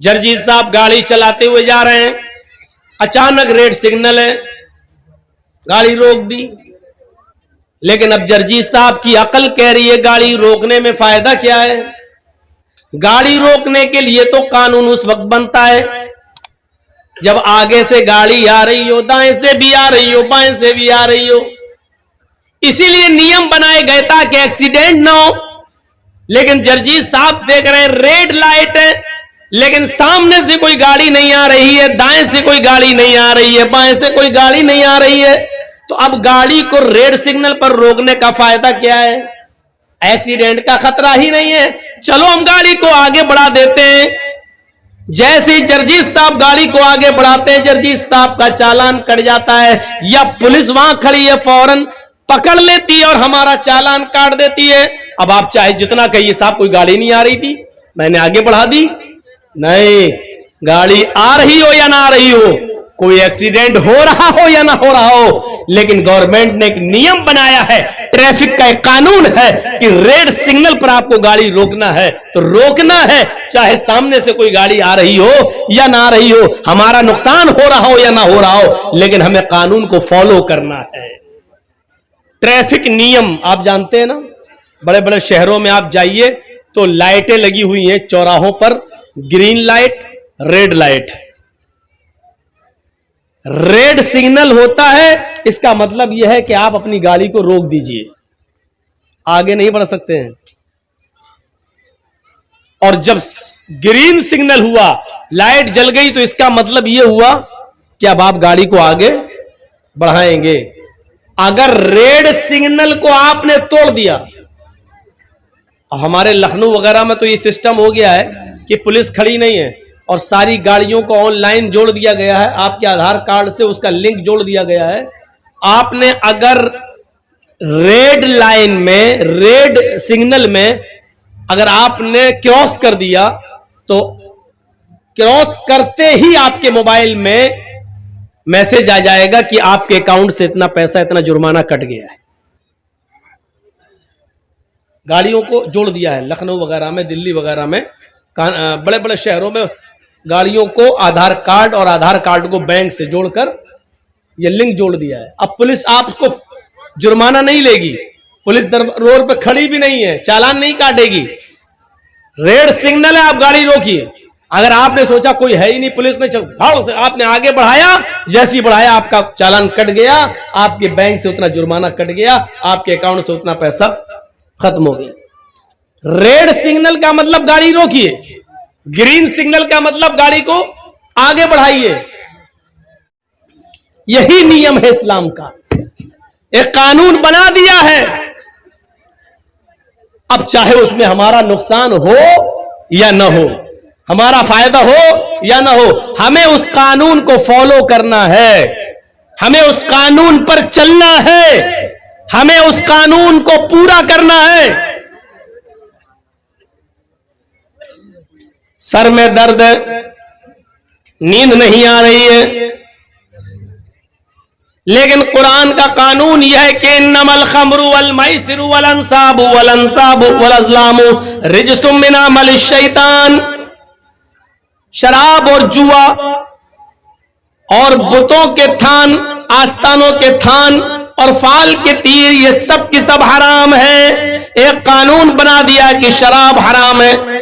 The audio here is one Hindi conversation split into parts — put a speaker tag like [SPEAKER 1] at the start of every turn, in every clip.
[SPEAKER 1] जर्जीत साहब गाड़ी चलाते हुए जा रहे हैं, अचानक रेड सिग्नल है, गाड़ी रोक दी। लेकिन अब जर्जीत साहब की अकल कह रही है गाड़ी रोकने में फायदा क्या है। गाड़ी रोकने के लिए तो कानून उस वक्त बनता है जब आगे से गाड़ी आ रही हो, दाएं से भी आ रही हो, बाएं से भी आ रही हो। इसीलिए नियम बनाए गए ताकि एक्सीडेंट ना हो। लेकिन जर्जीत साहब देख रहे हैं रेड लाइट है, लेकिन सामने से कोई गाड़ी नहीं आ रही है, दाएं से कोई गाड़ी नहीं आ रही है, बाएं से कोई गाड़ी नहीं आ रही है। तो अब गाड़ी को रेड सिग्नल पर रोकने का फायदा क्या है? एक्सीडेंट का खतरा ही नहीं है, चलो हम गाड़ी को आगे बढ़ा देते हैं। जैसे ही जर्जीत साहब गाड़ी को आगे बढ़ाते हैं, जर्जीत साहब का चालान कट जाता है, या पुलिस वहां खड़ी है फौरन पकड़ लेती है और हमारा चालान काट देती है। अब आप चाहे जितना कहिए साहब कोई गाड़ी नहीं आ रही थी, मैंने आगे बढ़ा दी। नहीं, गाड़ी आ रही हो या ना आ रही हो, कोई एक्सीडेंट हो रहा हो या ना हो रहा हो, लेकिन गवर्नमेंट ने एक नियम बनाया है, ट्रैफिक का एक कानून है कि रेड सिग्नल पर आपको गाड़ी रोकना है तो रोकना है, चाहे सामने से कोई गाड़ी आ रही हो या ना आ रही हो, हमारा नुकसान हो रहा हो या ना हो रहा हो, लेकिन हमें कानून को फॉलो करना है। ट्रैफिक नियम आप जानते हैं ना, बड़े बड़े शहरों में आप जाइए तो लाइटें लगी हुई हैं चौराहों पर, green light, red light. Red signal होता है, इसका मतलब यह है कि आप अपनी गाड़ी को रोक दीजिए, आगे नहीं बढ़ सकते हैं। और जब ग्रीन सिग्नल हुआ, लाइट जल गई, तो इसका मतलब यह हुआ कि अब आप गाड़ी को आगे बढ़ाएंगे। अगर रेड सिग्नल को आपने तोड़ दिया, हमारे लखनऊ वगैरह में तो ये सिस्टम हो गया है कि पुलिस खड़ी नहीं है और सारी गाड़ियों को ऑनलाइन जोड़ दिया गया है, आपके आधार कार्ड से उसका लिंक जोड़ दिया गया है। आपने अगर रेड लाइन में, रेड सिग्नल में अगर आपने क्रॉस कर दिया, तो क्रॉस करते ही आपके मोबाइल में मैसेज आ जाएगा कि आपके अकाउंट से इतना पैसा, इतना जुर्माना कट गया है। गाड़ियों को जोड़ दिया है लखनऊ वगैरह में, दिल्ली वगैरह में, बड़े बड़े शहरों में गाड़ियों को आधार कार्ड और आधार कार्ड को बैंक से जोड़कर ये लिंक जोड़ दिया है। अब पुलिस आपको जुर्माना नहीं लेगी, पुलिस रोड पे खड़ी भी नहीं है, चालान नहीं काटेगी। रेड सिग्नल है, आप गाड़ी रोकिए। अगर आपने सोचा कोई है ही नहीं, पुलिस ने चल भाड़ से आपने आगे बढ़ाया, जैसे ही बढ़ाया आपका चालान कट गया, आपके बैंक से उतना जुर्माना कट गया, आपके अकाउंट से उतना पैसा खत्म हो गया। रेड सिग्नल का मतलब गाड़ी रोकिए, ग्रीन सिग्नल का मतलब गाड़ी को आगे बढ़ाइए। यही नियम है इस्लाम का, एक कानून बना दिया है। अब चाहे उसमें हमारा नुकसान हो या ना हो, हमारा फायदा हो या ना हो, हमें उस कानून को फॉलो करना है, हमें उस कानून पर चलना है, हमें उस कानून को पूरा करना है। सर में दर्द है, नींद नहीं आ रही है, लेकिन कुरान का कानून यह है कि इन्नमल खमरु वल मैसिरु वल अंसाबु वल अज़लामु रिज्सुम मिन अमलि शैतान। शराब और जुआ और बुतों के थान, आस्थानों के थान और फाल के तीर, ये सब की सब हराम है। एक कानून बना दिया कि शराब हराम है।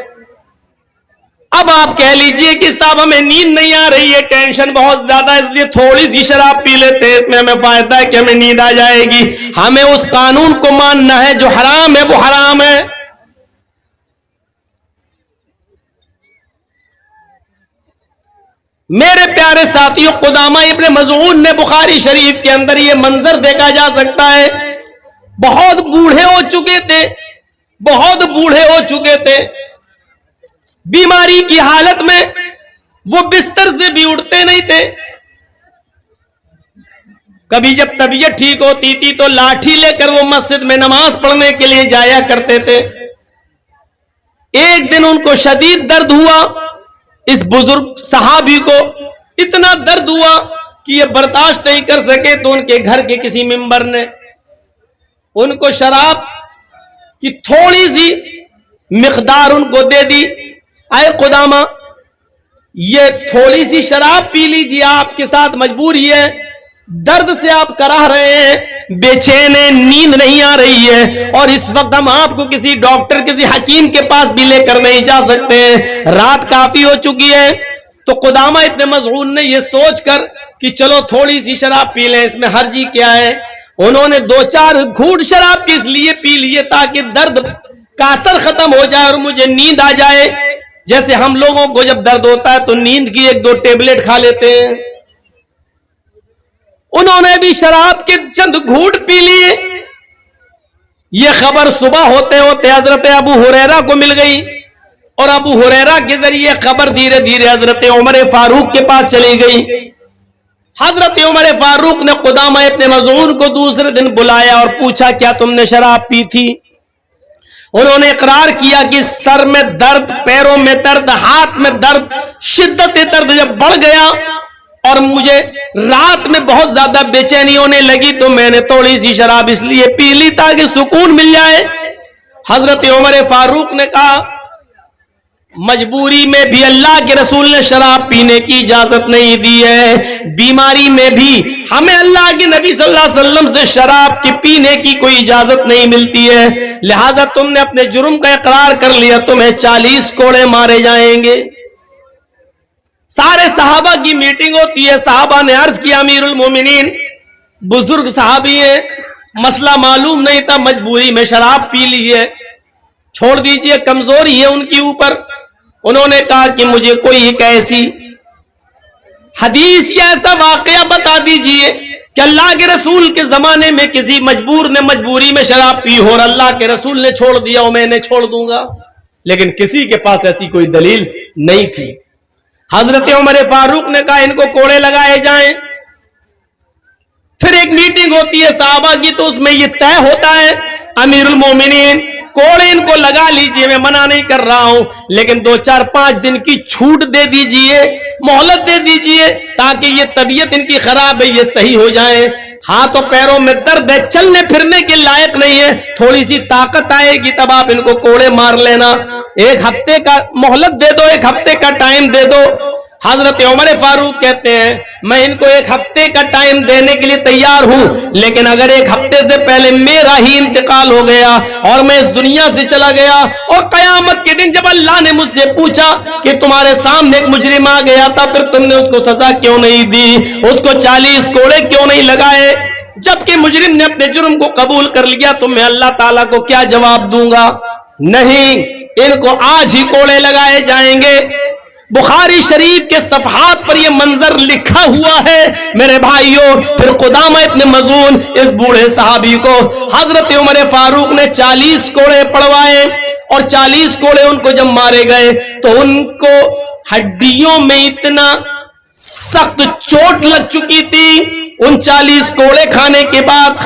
[SPEAKER 1] अब आप कह लीजिए कि साहब हमें नींद नहीं आ रही है, टेंशन बहुत ज्यादा, इसलिए थोड़ी सी शराब पी लेते हैं, इसमें हमें फायदा है कि हमें नींद आ जाएगी। हमें उस कानून को मानना है, जो हराम है वो हराम है। मेरे प्यारे साथियों, कुदामा इब्न मज़ऊन ने बुखारी शरीफ के अंदर ये मंजर देखा जा सकता है। बहुत बूढ़े हो चुके थे, बहुत बूढ़े हो चुके थे, बीमारी की हालत में वो बिस्तर से भी उठते नहीं थे। कभी जब तबीयत ठीक होती थी तो लाठी लेकर वो मस्जिद में नमाज पढ़ने के लिए जाया करते थे। एक दिन उनको शदीद दर्द हुआ, इस बुजुर्ग सहाबी को इतना दर्द हुआ कि ये बर्दाश्त नहीं कर सके, तो उनके घर के किसी मेंबर ने उनको शराब की थोड़ी सी मिकदार उनको दे दी। आए कुदामा, ये थोड़ी सी शराब पी लीजिए, आपके साथ मजबूरी है, दर्द से आप कराह रहे हैं, बेचैन है, नींद नहीं आ रही है, और इस वक्त हम आपको किसी डॉक्टर, किसी हकीम के पास भी लेकर नहीं जा सकते हैं, रात काफी हो चुकी है। तो कुदामा इब्न मज़ऊन ने यह सोचकर कि चलो थोड़ी सी शराब पी लें, इसमें हर्जी क्या है, उन्होंने 2-4 घूंट शराब की इसलिए पी लिए ताकि दर्द का असर खत्म हो जाए और मुझे नींद आ जाए। जैसे हम लोगों को जब दर्द होता है तो नींद की 1-2 टेबलेट खा लेते हैं, उन्होंने भी शराब के चंद घूंट पी लिए। यह खबर सुबह होते होते हजरत अबू हुरैरा को मिल गई और अबू हुरैरा के जरिए खबर धीरे धीरे हजरत उमर फारूक के पास चली गई। हजरत उमर फारूक ने कुदामा इब्न मज़ऊन को दूसरे दिन बुलाया और पूछा, क्या तुमने शराब पी थी? उन्होंने इकरार किया कि सर में दर्द, पैरों में दर्द, हाथ में दर्द, शिद्दत दर्द जब बढ़ गया और मुझे रात में बहुत ज्यादा बेचैनी होने लगी तो मैंने थोड़ी सी शराब इसलिए पी ली ताकि सुकून मिल जाए। हजरत उमर फारूक ने कहा, मजबूरी में भी अल्लाह के रसूल ने शराब पीने की इजाजत नहीं दी है, बीमारी में भी हमें अल्लाह के नबी सल्लल्लाहु अलैहि वसल्लम से शराब के पीने की कोई इजाजत नहीं मिलती है, लिहाजा तुमने अपने जुर्म का इकरार कर लिया, तुम्हें 40 कोड़े मारे जाएंगे। सारे सहाबा की मीटिंग होती है, सहाबा ने अर्ज किया, अमीरुल मोमिनीन, बुजुर्ग सहाबी है, मसला मालूम नहीं था, मजबूरी में शराब पी ली है, छोड़ दीजिए, कमजोरी है उनकी ऊपर। उन्होंने कहा कि मुझे कोई एक ऐसी हदीस या ऐसा वाकया बता दीजिए कि अल्लाह के रसूल के जमाने में किसी मजबूर ने मजबूरी में शराब पी हो और अल्लाह के रसूल ने छोड़ दिया हो, मैंने छोड़ दूंगा। लेकिन किसी के पास ऐसी कोई दलील नहीं थी। हजरत उमर फारूक ने कहा, इनको कोड़े लगाए जाएं। फिर एक मीटिंग होती है साहबा की, तो उसमें यह तय होता है, अमीरुल मोमिनीन, कोड़े इनको लगा लीजिए, मैं मना नहीं कर रहा हूं, लेकिन 2-4-5 दिन की छूट दे दीजिए, मोहलत दे दीजिए, ताकि ये तबीयत इनकी खराब है, ये सही हो जाए। हाथों पैरों में दर्द है, चलने फिरने के लायक नहीं है, थोड़ी सी ताकत आएगी तब आप इनको कोड़े मार लेना, 1 हफ्ते का मोहलत दे दो, 1 हफ्ते का टाइम दे दो। हजरत उमर फारूक कहते हैं, मैं इनको 1 हफ्ते का टाइम देने के लिए तैयार हूं, लेकिन अगर 1 हफ्ते से पहले मेरा ही इंतकाल हो गया और मैं इस दुनिया से चला गया और कयामत के दिन जब अल्लाह ने मुझसे पूछा कि तुम्हारे सामने एक मुजरिम आ गया था, फिर तुमने उसको सजा क्यों नहीं दी, उसको 40 कोड़े क्यों नहीं लगाए, जबकि मुजरिम ने अपने जुर्म को कबूल कर लिया, तो मैं अल्लाह ताला को क्या जवाब दूंगा? नहीं, इनको आज ही कोड़े लगाए जाएंगे। बुखारी शरीफ के सफहात पर यह मंजर लिखा हुआ है मेरे भाइयों। फिर कुदामा इब्न मज़ऊन, इस बूढ़े सहाबी को हजरत उमर फारूक ने 40 कोड़े पड़वाए और 40 कोड़े उनको जब मारे गए तो उनको हड्डियों में इतना सख्त चोट लग चुकी थी उन 40 कोड़े खाने के बाद।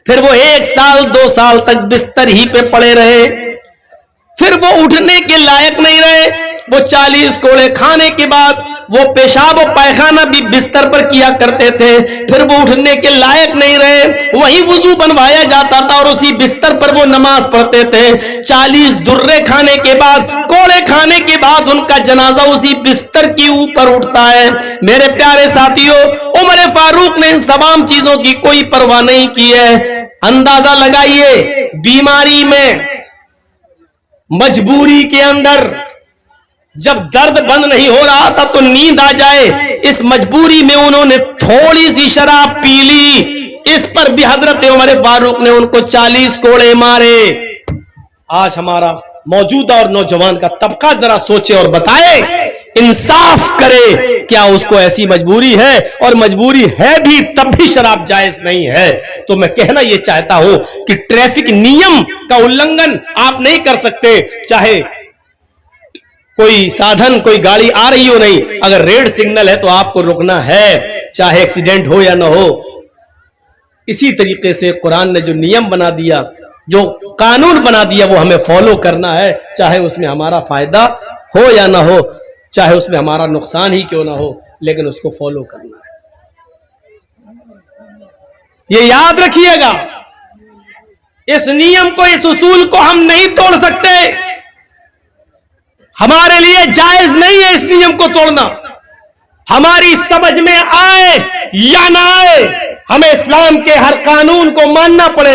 [SPEAKER 1] फिर वो 1 साल 2 साल तक बिस्तर ही पे पड़े रहे, फिर वो उठने के लायक नहीं रहे। वो 40 कोड़े खाने के बाद वो पेशाब और पायखाना भी बिस्तर पर किया करते थे, फिर वो उठने के लायक नहीं रहे, वही वुजू बनवाया जाता था और उसी बिस्तर पर वो नमाज पढ़ते थे। 40 दुर्रे खाने के बाद, कोड़े खाने के बाद उनका जनाजा उसी बिस्तर के ऊपर उठता है। मेरे प्यारे साथियों, उमर फारूक ने इन तमाम चीजों की कोई परवाह नहीं की है। अंदाजा लगाइए, बीमारी में, मजबूरी के अंदर जब दर्द बंद नहीं हो रहा था तो नींद आ जाए, इस मजबूरी में उन्होंने थोड़ी सी शराब पी ली, इस पर भी हजरत उमर फारूक ने उनको 40 कोड़े मारे। आज हमारा मौजूदा और नौजवान का तबका जरा सोचे और बताए, इंसाफ करे, क्या उसको ऐसी मजबूरी है, और मजबूरी है भी तब भी शराब जायज नहीं है। तो मैं कहना यह चाहता हूं कि ट्रैफिक नियम का उल्लंघन आप नहीं कर सकते, चाहे कोई साधन, कोई गाड़ी आ रही हो नहीं, अगर रेड सिग्नल है तो आपको रुकना है, चाहे एक्सीडेंट हो या ना हो। इसी तरीके से कुरान ने जो नियम बना दिया, जो कानून बना दिया, वो हमें फॉलो करना है, चाहे उसमें हमारा फायदा हो या ना हो, चाहे उसमें हमारा नुकसान ही क्यों ना हो, लेकिन उसको फॉलो करना है। ये याद रखिएगा, इस नियम को, इस उसूल को हम नहीं तोड़ सकते। हमारे लिए जायज नहीं है इस नियम को तोड़ना। हमारी समझ में आए या ना आए, हमें इस्लाम के हर कानून को मानना पड़ेगा।